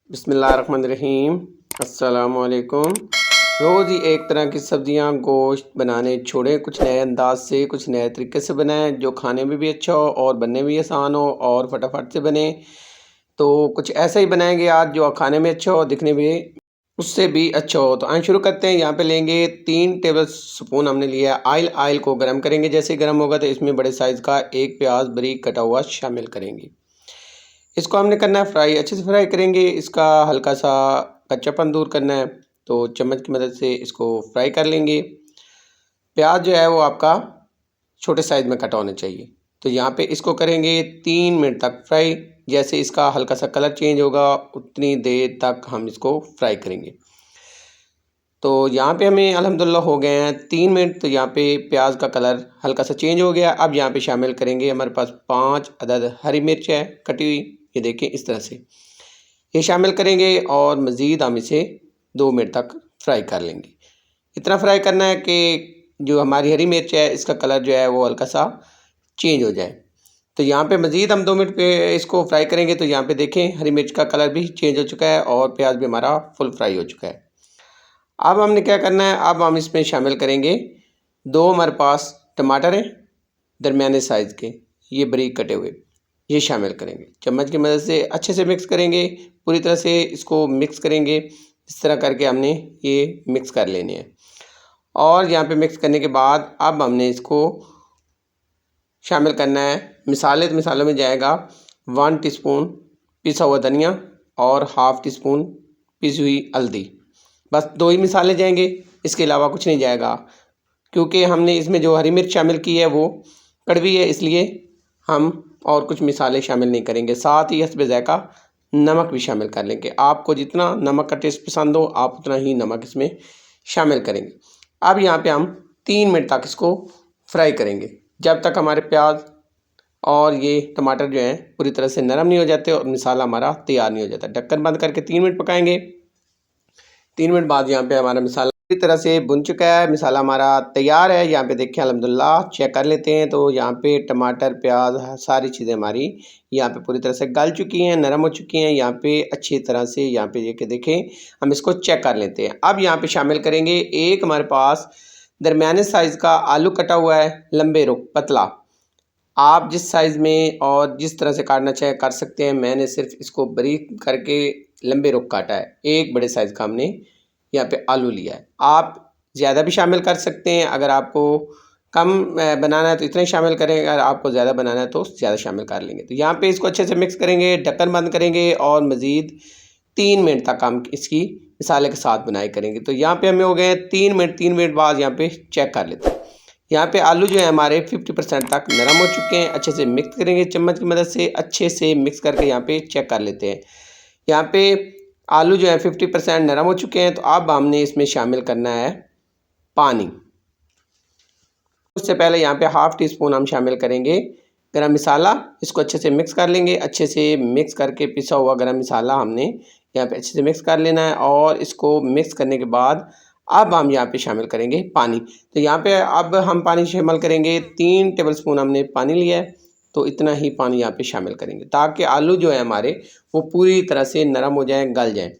बिस्मिल्लाहिर्रहमानिर्रहीम। अस्सलामुअलैकुम। रोज़ ही एक तरह की सब्ज़ियाँ गोश्त बनाने छोड़ें, कुछ नए अंदाज से, कुछ नए तरीके से बनाएं जो खाने में भी अच्छा हो और बनने में भी आसान हो और फटाफट से बने। तो कुछ ऐसा ही बनाएंगे आज जो खाने में अच्छा हो, दिखने में उससे भी अच्छा हो। तो आइए शुरू करते हैं। यहाँ पे लेंगे 3 टेबल स्पून हमने लिया है ऑयल। ऑयल को गर्म करेंगे, जैसे ही गर्म होगा तो इसमें बड़े साइज़ का एक प्याज बारीक कटा हुआ शामिल करेंगे। इसको हमने करना है फ्राई, अच्छे से फ्राई करेंगे। इसका हल्का सा कच्चापन दूर करना है, तो चम्मच की मदद से इसको फ्राई कर लेंगे। प्याज जो है वो आपका छोटे साइज़ में कटा होना चाहिए। तो यहाँ पे इसको करेंगे 3 मिनट तक फ्राई। जैसे इसका हल्का सा कलर चेंज होगा उतनी देर तक हम इसको फ्राई करेंगे। तो यहाँ पे हमें अल्हम्दुलिल्लाह हो गए हैं 3 मिनट। तो यहाँ पे प्याज का कलर हल्का सा चेंज हो गया। अब यहाँ पे शामिल करेंगे, हमारे पास 5 अदद हरी मिर्च है कटी हुई, ये देखें इस तरह से ये शामिल करेंगे और मज़ीद हम इसे 2 मिनट तक फ्राई कर लेंगे। इतना फ्राई करना है कि जो हमारी हरी मिर्च है इसका कलर जो है वो हल्का सा चेंज हो जाए। तो यहाँ पे मज़ीद हम 2 मिनट पे इसको फ्राई करेंगे। तो यहाँ पे देखें हरी मिर्च का कलर भी चेंज हो चुका है और प्याज भी हमारा फुल फ्राई हो चुका है। अब हमने क्या करना है, अब हम इसमें शामिल करेंगे 2 हमारे पास टमाटर हैं दरमियाने साइज़ के, ये बारीक कटे हुए, ये शामिल करेंगे। चम्मच की मदद से अच्छे से मिक्स करेंगे, पूरी तरह से इसको मिक्स करेंगे। इस तरह करके हमने ये मिक्स कर लेने हैं। और यहाँ पे मिक्स करने के बाद अब हमने इसको शामिल करना है मिसाले। तो मिसालों में जाएगा 1 टीस्पून पिसा हुआ धनिया और हाफ़ टी स्पून पिसी हुई हल्दी। बस 2 ही मिसाले जाएंगे, इसके अलावा कुछ नहीं जाएगा, क्योंकि हमने इसमें जो हरी मिर्च शामिल की है वो कड़वी है, इसलिए हम और कुछ मिसाले शामिल नहीं करेंगे। साथ ही हस्बे ज़ायक़ा नमक भी शामिल कर लेंगे। आपको जितना नमक का टेस्ट पसंद हो आप उतना ही नमक इसमें शामिल करेंगे। अब यहाँ पे हम 3 मिनट तक इसको फ्राई करेंगे, जब तक हमारे प्याज और ये टमाटर जो हैं पूरी तरह से नरम नहीं हो जाते और मिसाला हमारा तैयार नहीं हो जाता। ढक्कन बंद करके 3 मिनट पकाएंगे। 3 मिनट बाद यहाँ पे हमारा मिसाला पूरी तरह से भुन चुका है, मिसाला हमारा तैयार है। यहाँ पे देखिए अल्हम्दुलिल्लाह चेक कर लेते हैं। तो यहाँ पे टमाटर प्याज सारी चीज़ें हमारी यहाँ पे पूरी तरह से गल चुकी हैं, नरम हो चुकी हैं। यहाँ पे अच्छी तरह से यहाँ पे ये कि देखें, हम इसको चेक कर लेते हैं। अब यहाँ पे शामिल करेंगे एक हमारे पास दरमियाने साइज़ का आलू कटा हुआ है, लंबे रुख पतला। आप जिस साइज़ में और जिस तरह से काटना चाहे कर सकते हैं। मैंने सिर्फ इसको बारीक करके लंबे रुख काटा है। एक बड़े साइज़ का हमने यहाँ पे आलू लिया है। आप ज़्यादा भी शामिल कर सकते हैं, अगर आपको कम बनाना है तो इतना ही शामिल करें, अगर आपको ज़्यादा बनाना है तो ज़्यादा शामिल कर लेंगे। तो यहाँ पे इसको अच्छे से मिक्स करेंगे, ढक्कन बंद करेंगे और मज़ीद 3 मिनट तक हम इसकी मिसाले के साथ बुनाई करेंगे। तो यहाँ पे हमें हो गए 3 मिनट। 3 मिनट बाद यहाँ पे चेक कर लेते हैं। यहाँ पे आलू जो है हमारे 50% तक नरम हो चुके हैं। अच्छे से मिक्स करेंगे चम्मच की मदद से, अच्छे से मिक्स करके यहाँ पे चेक कर लेते हैं। यहाँ पे आलू जो है 50% नरम हो चुके हैं। तो अब हमने इसमें शामिल करना है पानी। उससे पहले यहाँ पे हाफ़ टी स्पून हम शामिल करेंगे गरम मसाला। इसको अच्छे से मिक्स कर लेंगे। अच्छे से मिक्स करके पिसा हुआ गरम मसाला हमने यहाँ पे अच्छे से मिक्स कर लेना है। और इसको मिक्स करने के बाद अब हम यहाँ पे शामिल करेंगे पानी। तो यहाँ पे अब हम पानी शामिल करेंगे 3 टेबल स्पून हमने पानी लिया है। तो इतना ही पानी यहाँ पे शामिल करेंगे ताकि आलू जो है हमारे वो पूरी तरह से नरम हो जाएँ, गल जाएँ।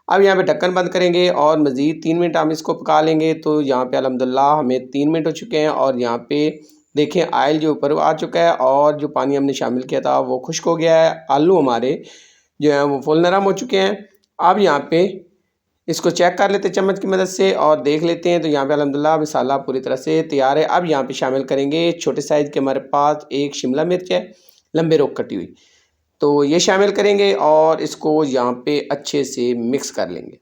अब यहाँ पे ढक्कन बंद करेंगे और मज़ीद 3 मिनट हम इसको पका लेंगे। तो यहाँ पे अल्हम्दुलिल्लाह हमें 3 मिनट हो चुके हैं और यहाँ पे देखें ऑयल जो ऊपर आ चुका है और जो पानी हमने शामिल किया था वो खुश्क हो गया है। आलू हमारे जो हैं वो फुल नरम हो चुके हैं। अब यहाँ पे इसको चेक कर लेते हैं चम्मच की मदद से और देख लेते हैं। तो यहाँ पे अल्हम्दुलिल्लाह मसाला पूरी तरह से तैयार है। अब यहाँ पे शामिल करेंगे छोटे साइज़ के हमारे पास एक शिमला मिर्च है, लंबे रुख कटी हुई। तो ये शामिल करेंगे और इसको यहाँ पे अच्छे से मिक्स कर लेंगे।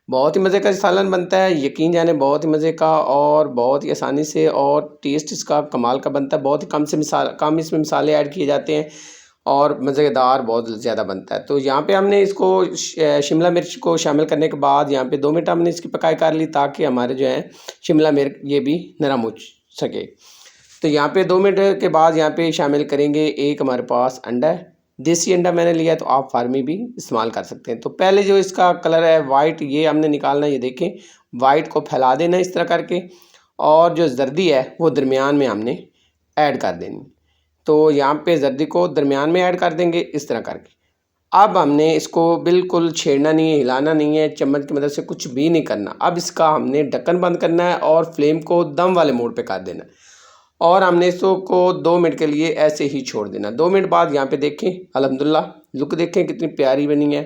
बहुत ही मज़े का सालन बनता है, यकीन जाने बहुत ही मज़े का और बहुत ही आसानी से, और टेस्ट इसका कमाल का बनता है। बहुत ही कम इसमें मसाले ऐड किए जाते हैं और मज़ेदार बहुत ज़्यादा बनता है। तो यहाँ पे हमने इसको शिमला मिर्च को शामिल करने के बाद यहाँ पे 2 मिनट हमने इसकी पकाई कर ली ताकि हमारे जो है शिमला मिर्च ये भी नरम हो सके। तो यहाँ पे 2 मिनट के बाद यहाँ पे शामिल करेंगे एक हमारे पास अंडा है। देसी अंडा मैंने लिया है, तो आप फार्मी भी इस्तेमाल कर सकते हैं। तो पहले जो इसका कलर है वाइट, ये हमने निकालना है। ये देखें वाइट को फैला देना इस तरह करके, और जो जर्दी है वो दरमियान में हमने ऐड कर देनी। तो यहाँ पे जर्दी को दरमियान में ऐड कर देंगे इस तरह करके। अब हमने इसको बिल्कुल छेड़ना नहीं है, हिलाना नहीं है, चम्मच की मदद से कुछ भी नहीं करना। अब इसका हमने ढक्कन बंद करना है और फ्लेम को दम वाले मोड पे कर देना है और हमने इसको 2 मिनट के लिए ऐसे ही छोड़ देना। 2 मिनट बाद यहाँ पे देखें अल्हम्दुलिल्लाह लुक देखें कितनी प्यारी बनी है।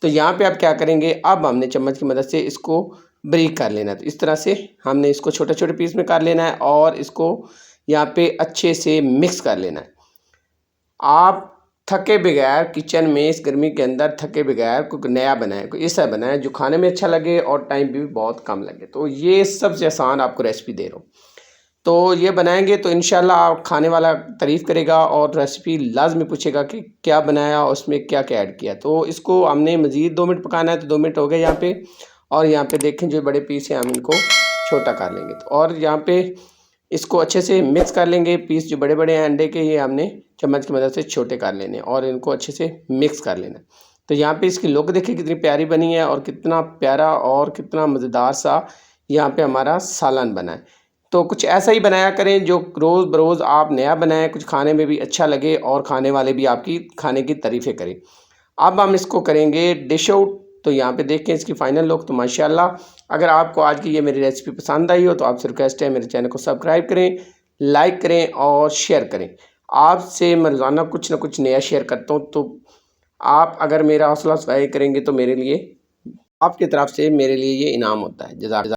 तो यहाँ पे आप क्या करेंगे, अब हमने चम्मच की मदद से इसको बारीक कर लेना है। तो इस तरह से हमने इसको छोटे-छोटे पीस में कर लेना है और इसको यहाँ पे अच्छे से मिक्स कर लेना है। आप थके बगैर किचन में इस गर्मी के अंदर थके बगैर कुछ नया बनाएं, कोई ऐसा बनाएं जो खाने में अच्छा लगे और टाइम भी बहुत कम लगे। तो ये सबसे आसान आपको रेसिपी दे रहा हूँ। तो ये बनाएंगे तो इंशाल्लाह आप खाने वाला तारीफ़ करेगा और रेसिपी लाजमी पूछेगा कि क्या बनाया और उसमें क्या क्या ऐड किया। तो इसको हमने मज़ीद 2 मिनट पकाना है। तो 2 मिनट हो गए यहाँ पे और यहाँ पे देखें जो बड़े पीस हैं हम इनको छोटा कर लेंगे। तो और यहाँ पे इसको अच्छे से मिक्स कर लेंगे। पीस जो बड़े-बड़े हैं अंडे के ये हमने चम्मच की मदद से छोटे कर लेने और इनको अच्छे से मिक्स कर लेना। तो यहाँ पे इसकी लुक देखिए कितनी प्यारी बनी है और कितना प्यारा और कितना मज़ेदार सा यहाँ पे हमारा सालन बना है। तो कुछ ऐसा ही बनाया करें जो रोज़ बरोज़ आप नया बनाएँ, कुछ खाने में भी अच्छा लगे और खाने वाले भी आपकी खाने की तारीफ़ें करें। अब हम इसको करेंगे डिश आउट। तो यहाँ पे देखें इसकी फ़ाइनल लुक। तो माशाल्लाह अगर आपको आज की ये मेरी रेसिपी पसंद आई हो तो आपसे रिक्वेस्ट है मेरे चैनल को सब्सक्राइब करें, लाइक करें और शेयर करें। आपसे मैं रोज़ाना कुछ ना कुछ नया शेयर करता हूँ। तो आप अगर मेरा हौसला अफ़ज़ाई करेंगे तो मेरे लिए आपकी तरफ से मेरे लिए ये इनाम होता है। जज़ाक